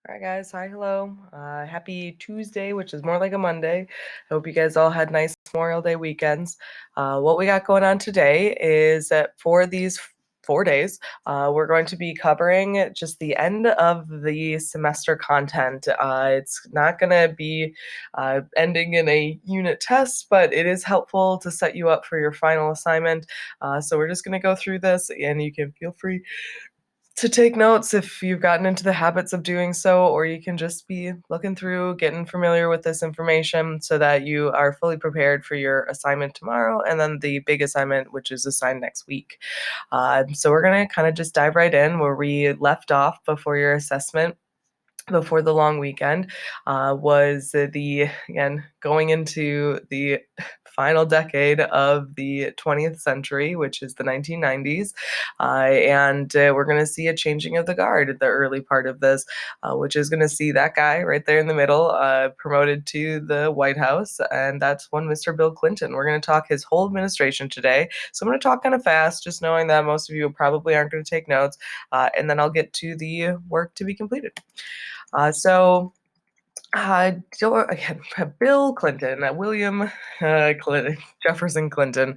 All right, guys. Hi, hello. Happy Tuesday, which is more like a Monday. I hope you guys all had nice Memorial Day weekends. What we got going on today is that for these 4 days, we're going to be covering just the end of the semester content. It's not going to be ending in a unit test, but it is helpful to set you up for your final assignment. So we're just going to go through this, and you can feel free to take notes if you've gotten into the habits of doing so, or you can just be looking through, getting familiar with this information so that you are fully prepared for your assignment tomorrow and then the big assignment, which is assigned next week. So we're going to kind of just dive right in where we left off before your assessment before the long weekend was again going into the final decade of the 20th century, which is the 1990s. And we're going to see a changing of the guard at the early part of this, which is going to see that guy right there in the middle promoted to the White House. And that's one Mr. Bill Clinton. We're going to talk his whole administration today. So I'm going to talk kind of fast, just knowing that most of you probably aren't going to take notes. And then I'll get to the work to be completed. So, again, Bill Clinton, William Clinton, Jefferson Clinton,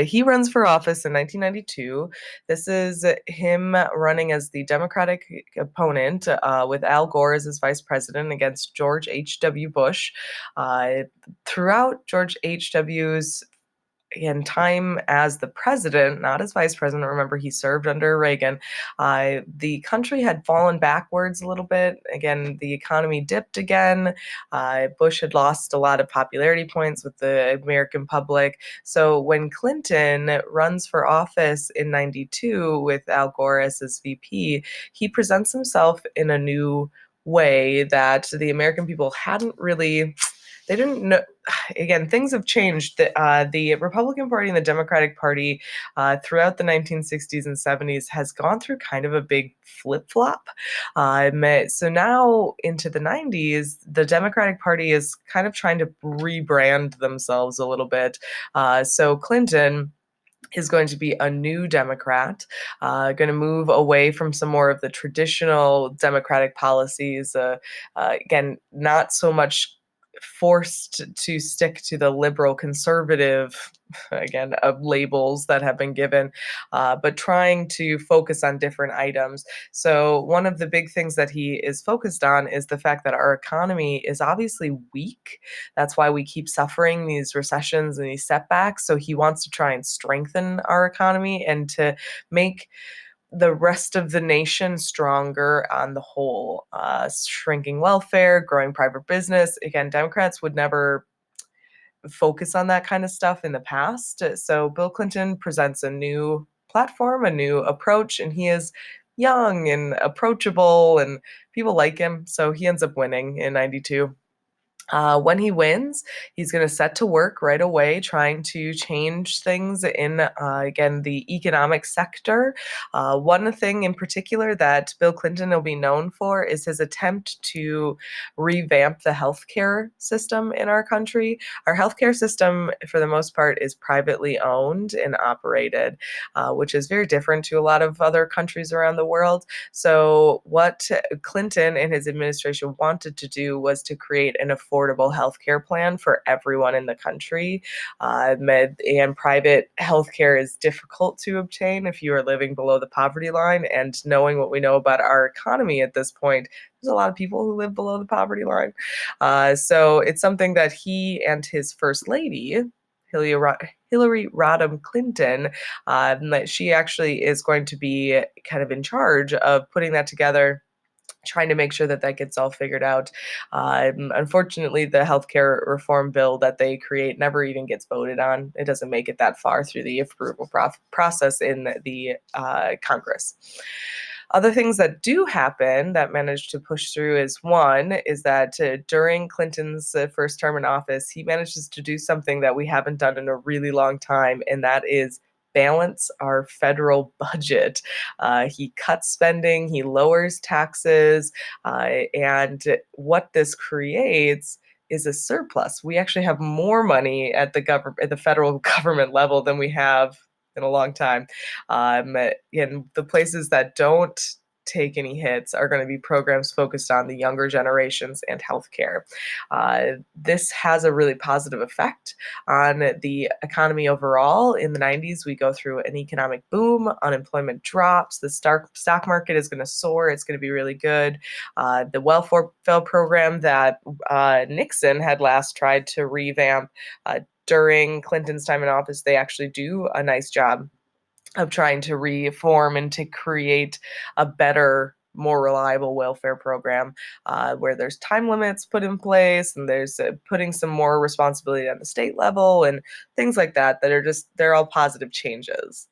he runs for office in 1992. This is him running as the Democratic opponent with Al Gore as his vice president against George H.W. Bush. Uh, Throughout George H.W.'s in time as the president, not as vice president. Remember, he served under Reagan. The country had fallen backwards a little bit. Again, the economy dipped again. Bush had lost a lot of popularity points with the American public. So when Clinton runs for office in 92 with Al Gore as his VP, he presents himself in a new way that the American people hadn't really, they didn't know. Again, things have changed. The Republican Party and the Democratic Party throughout the 1960s and 70s has gone through kind of a big flip flop. So now into the 90s, the Democratic Party is kind of trying to rebrand themselves a little bit. So Clinton is going to be a new Democrat, going to move away from some more of the traditional Democratic policies. Again, not so much forced to stick to the liberal conservative, again, of labels that have been given, but trying to focus on different items. So, one of the big things that he is focused on is the fact that our economy is obviously weak. That's why we keep suffering these recessions and these setbacks. So, he wants to try and strengthen our economy and to make the rest of the nation stronger on the whole. Shrinking welfare, growing private business. Again, Democrats would never focus on that kind of stuff in the past. So Bill Clinton presents a new platform, a new approach, and he is young and approachable, and people like him. So he ends up winning in 92. When he wins, he's going to set to work right away trying to change things in, again, the economic sector. One thing in particular that Bill Clinton will be known for is his attempt to revamp the healthcare system in our country. Our healthcare system, for the most part, is privately owned and operated, which is very different to a lot of other countries around the world. So, what Clinton and his administration wanted to do was to create an affordable healthcare plan for everyone in the country. And private healthcare is difficult to obtain if you are living below the poverty line. And knowing what we know about our economy at this point, there's a lot of people who live below the poverty line. So it's something that he and his first lady, Hillary Rodham Clinton, that she actually is going to be kind of in charge of putting that together, trying to make sure that that gets all figured out. Unfortunately, the healthcare reform bill that they create never even gets voted on. It doesn't make it that far through the approval process in the Congress. Other things that do happen that managed to push through is one is that during Clinton's first term in office, he manages to do something that we haven't done in a really long time, and that is balance our federal budget. He cuts spending, he lowers taxes, and what this creates is a surplus. We actually have more money at the federal government level than we have in a long time. In the places that don't take any hits are going to be programs focused on the younger generations and healthcare. This has a really positive effect on the economy overall. In the 90s, we go through an economic boom, unemployment drops, the stock market is going to soar, it's going to be really good. The welfare program that Nixon had last tried to revamp during Clinton's time in office, they actually do a nice job of trying to reform and to create a better, more reliable welfare program where there's time limits put in place and there's putting some more responsibility on the state level and things like that that are just, they're all positive changes.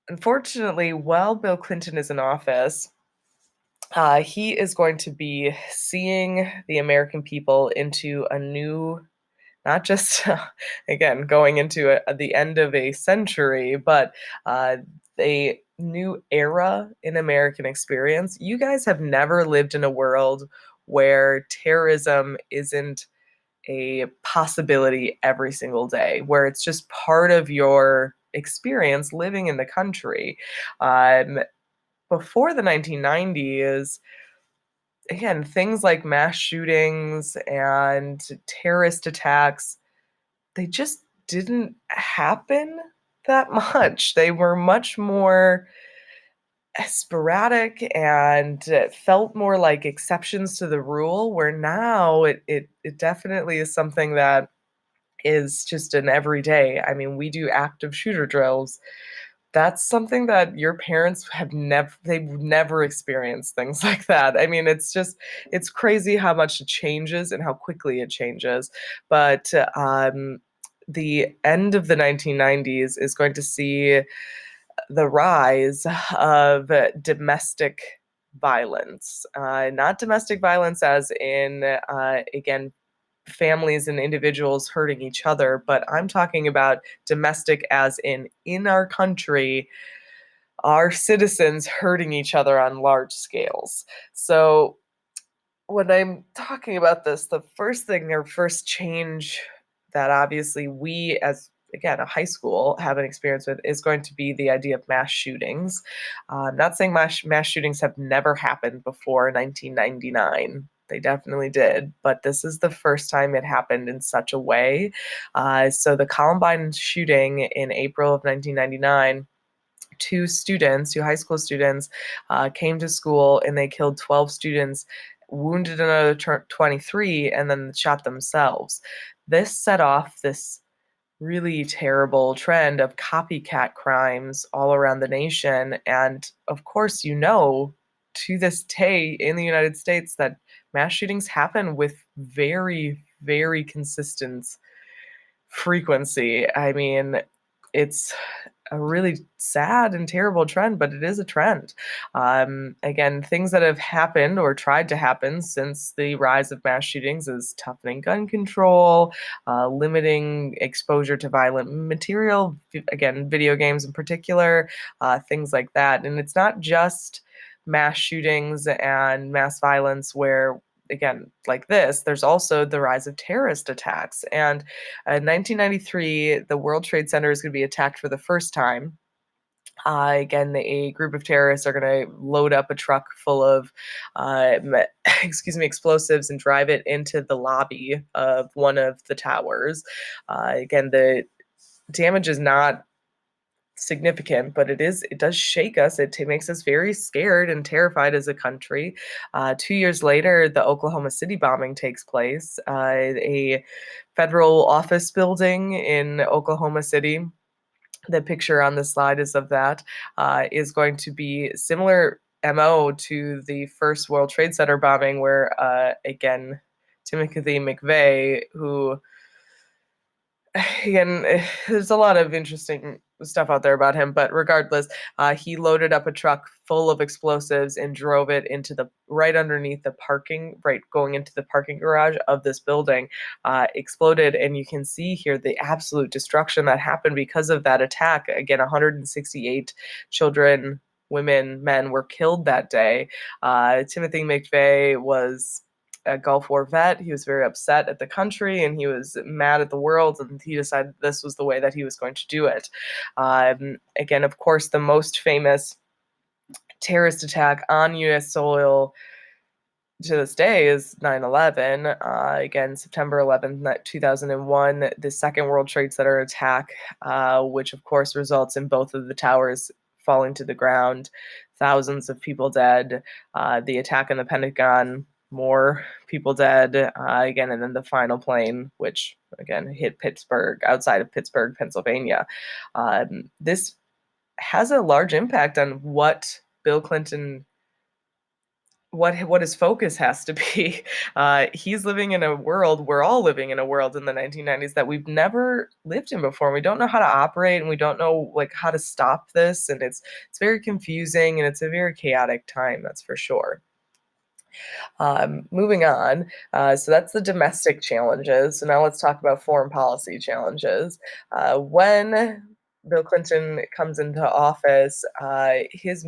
Unfortunately, while Bill Clinton is in office, he is going to be seeing the American people into a new, not just again going into the end of a century, but a new era in American experience. You guys have never lived in a world where terrorism isn't a possibility every single day, where it's just part of your experience living in the country. Um, Before the 1990s, again, things like mass shootings and terrorist attacks, they just didn't happen that much. They were much more sporadic and felt more like exceptions to the rule, where now it definitely is something that is just an everyday. I mean, we do active shooter drills. That's something that your parents have they've never experienced things like that. I mean, it's just, it's crazy how much it changes and how quickly it changes. But the end of the 1990s is going to see the rise of domestic violence. Not domestic violence as in, again, families and individuals hurting each other, but I'm talking about domestic as in our country, our citizens hurting each other on large scales. So when I'm talking about this, the first thing or first change that obviously we, as again a high school, have an experience with is going to be the idea of mass shootings. I'm not saying mass shootings have never happened before 1999. They definitely did, but this is the first time it happened in such a way. So the Columbine shooting in April of 1999, two high school students, came to school and they killed 12 students, wounded another 23, and then shot themselves. This set off this really terrible trend of copycat crimes all around the nation. And of course, to this day in the United States, that mass shootings happen with very, very consistent frequency. I mean, it's a really sad and terrible trend, but it is a trend. Again, things that have happened or tried to happen since the rise of mass shootings is toughening gun control, limiting exposure to violent material, again, video games in particular, things like that. And it's not just mass shootings and mass violence where, again, like this, there's also the rise of terrorist attacks. And in 1993, the World Trade Center is going to be attacked for the first time. Again, a group of terrorists are going to load up a truck full of, explosives and drive it into the lobby of one of the towers. Again, the damage is not significant, but it does shake us. It makes us very scared and terrified as a country. 2 years later, the Oklahoma City bombing takes place. A federal office building in Oklahoma City, the picture on the slide is of that, is going to be similar MO to the first World Trade Center bombing, where again, Timothy McVeigh, who, again, there's a lot of interesting stuff out there about him, but regardless, he loaded up a truck full of explosives and drove it into the right underneath the parking, right going into the parking garage of this building, exploded, and you can see here the absolute destruction that happened because of that attack. Again, 168 children, women, men were killed that day. Timothy McVeigh was a Gulf War vet. He was very upset at the country and he was mad at the world, and he decided this was the way that he was going to do it. Again, of course, the most famous terrorist attack on U.S. soil to this day is 9/11. Again, September 11th, 2001, the second World Trade Center attack, which of course results in both of the towers falling to the ground, thousands of people dead. The attack in the Pentagon, more people dead. Again, and then the final plane, which again hit Pittsburgh, outside of Pittsburgh, Pennsylvania. This has a large impact on what Bill Clinton what his focus has to be. He's living in a world, we're all living in a world in the 1990s that we've never lived in before. We don't know how to operate, and we don't know like how to stop this, and it's very confusing, and it's a very chaotic time, that's for sure. Moving on, so that's the domestic challenges. So now let's talk about foreign policy challenges. When Bill Clinton comes into office, his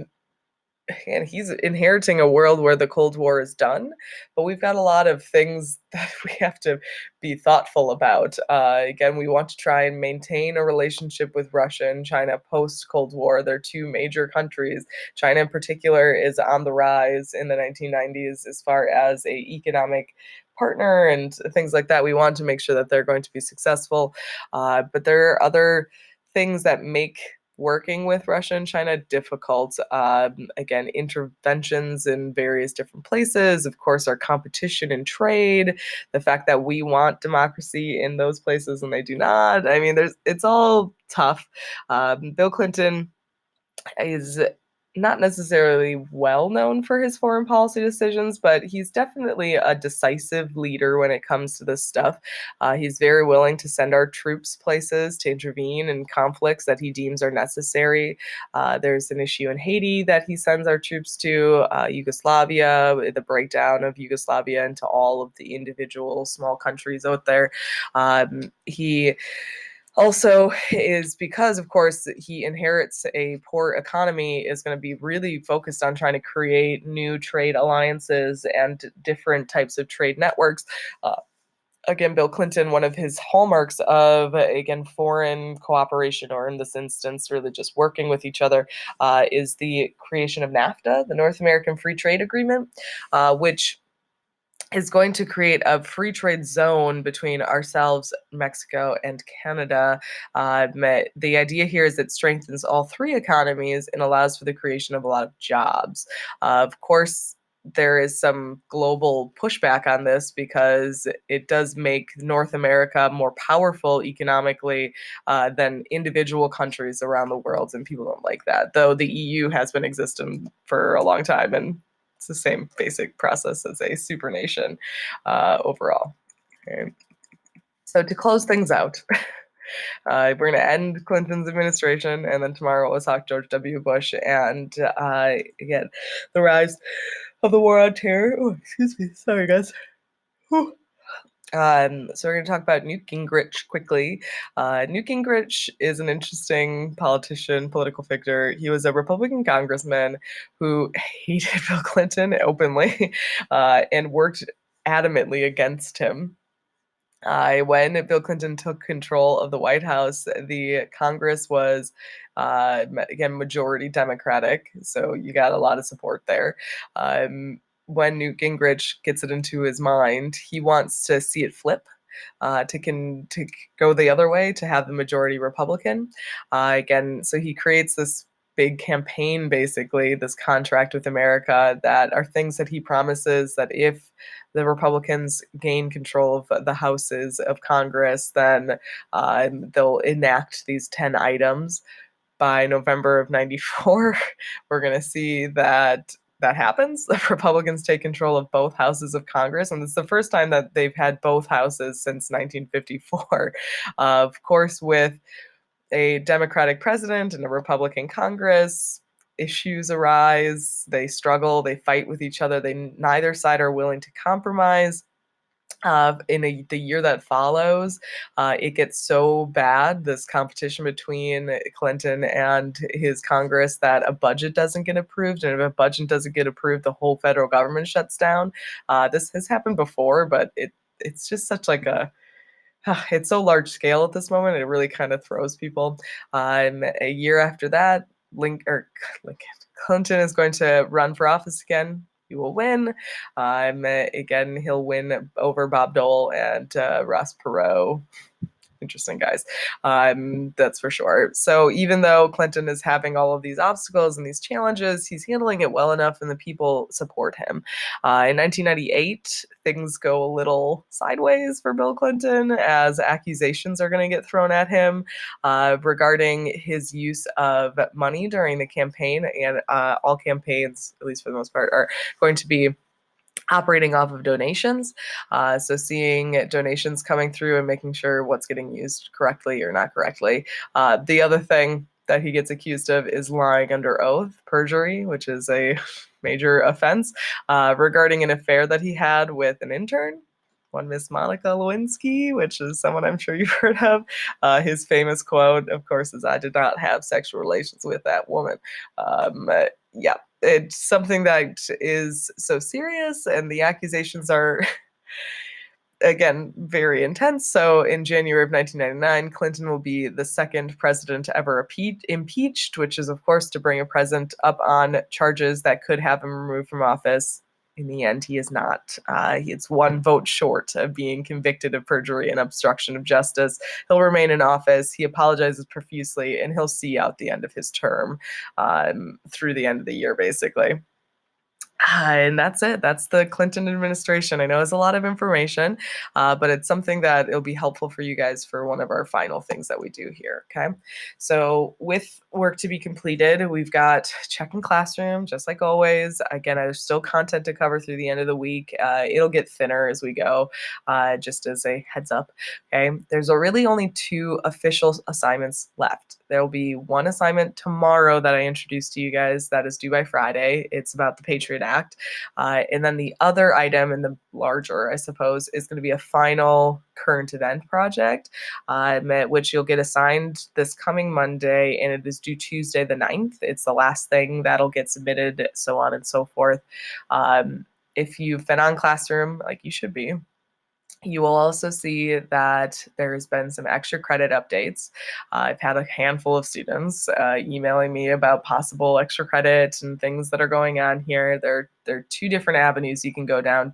and he's inheriting a world where the Cold War is done, but we've got a lot of things that we have to be thoughtful about. Again, we want to try and maintain a relationship with Russia and China post Cold War. They're two major countries. China, in particular, is on the rise in the 1990s as far as a economic partner and things like that. We want to make sure that they're going to be successful, but there are other things that make working with Russia and China difficult. Again, interventions in various different places, of course, our competition in trade, the fact that we want democracy in those places and they do not. I mean, it's all tough. Bill Clinton is not necessarily well known for his foreign policy decisions, but he's definitely a decisive leader when it comes to this stuff. He's very willing to send our troops places to intervene in conflicts that he deems are necessary. There's an issue in Haiti that he sends our troops to, Yugoslavia, the breakdown of Yugoslavia into all of the individual small countries out there. He also is because of course he inherits a poor economy, is going to be really focused on trying to create new trade alliances and different types of trade networks. uh, Again, Bill Clinton, one of his hallmarks of, again, foreign cooperation, or in this instance really just working with each other, is the creation of NAFTA, the North American Free Trade Agreement, which is going to create a free trade zone between ourselves, Mexico, and Canada. The idea here is it strengthens all three economies and allows for the creation of a lot of jobs. Of course, there is some global pushback on this because it does make North America more powerful economically than individual countries around the world, and people don't like that. Though the EU has been existing for a long time, and it's the same basic process as a supernation overall. Okay. So to close things out, we're going to end Clinton's administration, and then tomorrow we'll talk George W. Bush and again the rise of the war on terror. Oh, excuse me, sorry guys. Whew. So we're going to talk about Newt Gingrich quickly. Newt Gingrich is an interesting politician, political figure. He was a Republican congressman who hated Bill Clinton openly and worked adamantly against him. When Bill Clinton took control of the White House, the Congress was, again, majority Democratic, so you got a lot of support there. When Newt Gingrich gets it into his mind, he wants to see it flip. To go the other way, to have the majority Republican. Again, so he creates this big campaign, basically, this contract with America, that are things that he promises that if the Republicans gain control of the houses of Congress, then they'll enact these 10 items. By November of 94, we're going to see that that happens. The Republicans take control of both houses of Congress, and it's the first time that they've had both houses since 1954. Of course, with a Democratic president and a Republican Congress, issues arise. They struggle, they fight with each other. Neither side are willing to compromise. The year that follows, it gets so bad, this competition between Clinton and his Congress, that a budget doesn't get approved. And if a budget doesn't get approved, the whole federal government shuts down. This has happened before, but it's just such like a it's so large scale at this moment, it really kind of throws people. A year after that, Lincoln, Clinton is going to run for office again. He will win. Again, he'll win over Bob Dole and Ross Perot. Interesting guys. That's for sure. So even though Clinton is having all of these obstacles and these challenges, he's handling it well enough and the people support him. In 1998, things go a little sideways for Bill Clinton as accusations are going to get thrown at him regarding his use of money during the campaign. And all campaigns, at least for the most part, are going to be operating off of donations. So seeing donations coming through and making sure what's getting used correctly or not correctly. The other thing that he gets accused of is lying under oath, perjury, which is a major offense, regarding an affair that he had with an intern, one Miss Monica Lewinsky, which is someone I'm sure you've heard of. His famous quote, of course, is, "I did not have sexual relations with that woman." Yeah, it's something that is so serious, and the accusations are, again, very intense. So in January of 1999, Clinton will be the second president ever impeached, which is, of course, to bring a president up on charges that could have him removed from office. In the end, he is not. It's one vote short of being convicted of perjury and obstruction of justice. He'll remain in office. He apologizes profusely, and he'll see out the end of his term through the end of the year, basically. And that's it. That's the Clinton administration. I know it's a lot of information, but it's something that it'll be helpful for you guys for one of our final things that we do here. Okay. So, with work to be completed, we've got check-in classroom, just like always. Again, there's still content to cover through the end of the week. It'll get thinner as we go, just as a heads up. Okay. There's really only 2 official assignments left. There will be one assignment tomorrow that I introduced to you guys that is due by Friday. It's about the Patriot Act. And then the other item, and the larger, I suppose, is going to be a final current event project, which you'll get assigned this coming Monday, and it is due Tuesday the 9th. It's the last thing that'll get submitted, so on and so forth. If you've been on Classroom, like you should be, you will also see that there's been some extra credit updates. I've had a handful of students emailing me about possible extra credit and things that are going on here. There are 2 different avenues you can go down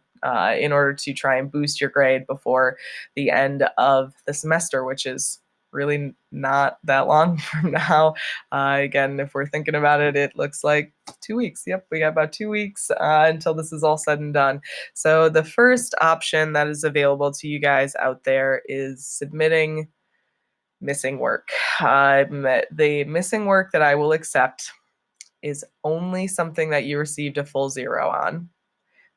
in order to try and boost your grade before the end of the semester, which is really not that long from now. Again, if we're thinking about it, it looks like 2 weeks. Yep, we got about 2 weeks until this is all said and done. So the first option that is available to you guys out there is submitting missing work. The missing work that I will accept is only something that you received a full 0 on.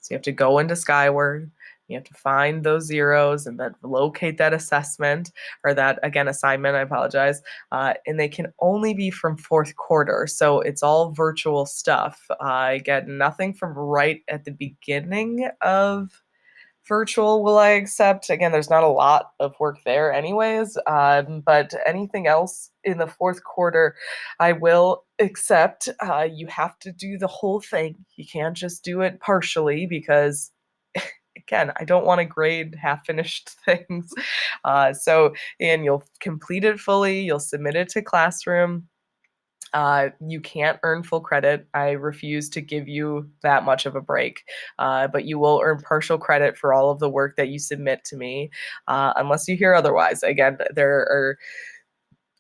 So you have to go into Skyward, you have to find those zeros and then locate that assessment, or that, again, assignment, I apologize. And they can only be from 4th quarter. So it's all virtual stuff. I get nothing from right at the beginning of virtual will I accept. Again, there's not a lot of work there anyways, but anything else in the 4th quarter, I will accept. You have to do the whole thing. You can't just do it partially because, again, I don't want to grade half-finished things. And you'll complete it fully. You'll submit it to Classroom. You can't earn full credit. I refuse to give you that much of a break, but you will earn partial credit for all of the work that you submit to me, unless you hear otherwise. Again, there are,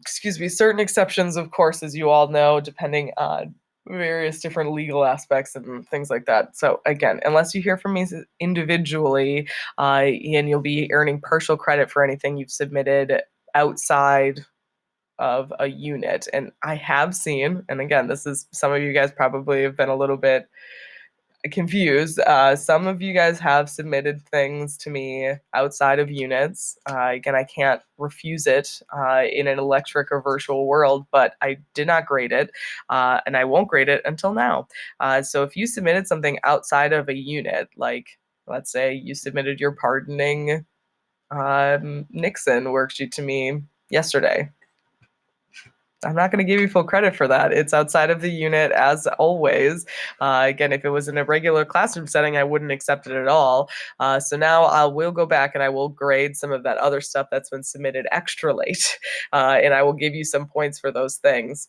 certain exceptions, of course, as you all know, depending on various different legal aspects and things like that. So again, unless you hear from me individually, and you'll be earning partial credit for anything you've submitted outside of a unit. And I have seen, and again, this is, some of you guys probably have been a little bit confused. Some of you guys have submitted things to me outside of units. Again, I can't refuse it in an electric or virtual world, but I did not grade it, and I won't grade it until now. So if you submitted something outside of a unit, like let's say you submitted your pardoning Nixon worksheet to me yesterday, I'm not going to give you full credit for that. It's outside of the unit, as always. Again, if it was in a regular classroom setting, I wouldn't accept it at all. So now I will go back and I will grade some of that other stuff that's been submitted extra late, and I will give you some points for those things.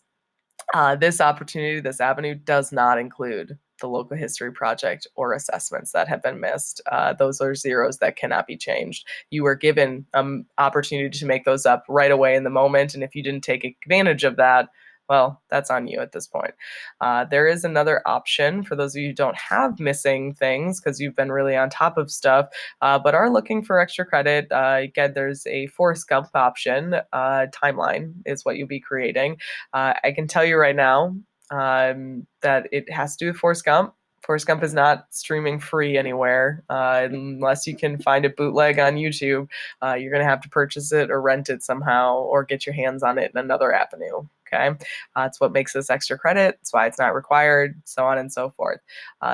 This opportunity, this avenue does not include the local history project or assessments that have been missed. Those are zeros that cannot be changed. You were given an opportunity to make those up right away in the moment, and if you didn't take advantage of that, well, that's on you at this point. There is another option for those of you who don't have missing things because you've been really on top of stuff, but are looking for extra credit. Again, there's a Forrest Gump option. Timeline is what you'll be creating. I can tell you right now that it has to do with Forrest Gump. Forrest Gump is not streaming free anywhere unless you can find a bootleg on YouTube. You're going to have to purchase it or rent it somehow or get your hands on it in another avenue. Okay, that's what makes this extra credit. That's why it's not required, so on and so forth.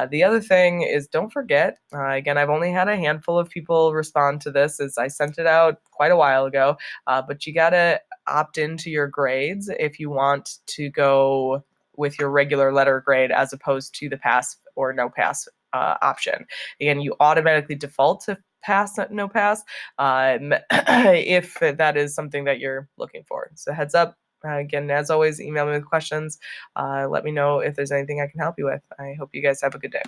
The other thing is, don't forget. Again, I've only had a handful of people respond to this, as I sent it out quite a while ago. But you gotta opt into your grades if you want to go with your regular letter grade as opposed to the pass or no pass option. Again, you automatically default to pass, no pass, if that is something that you're looking for. So heads up. Again, as always, email me with questions. Let me know if there's anything I can help you with. I hope you guys have a good day.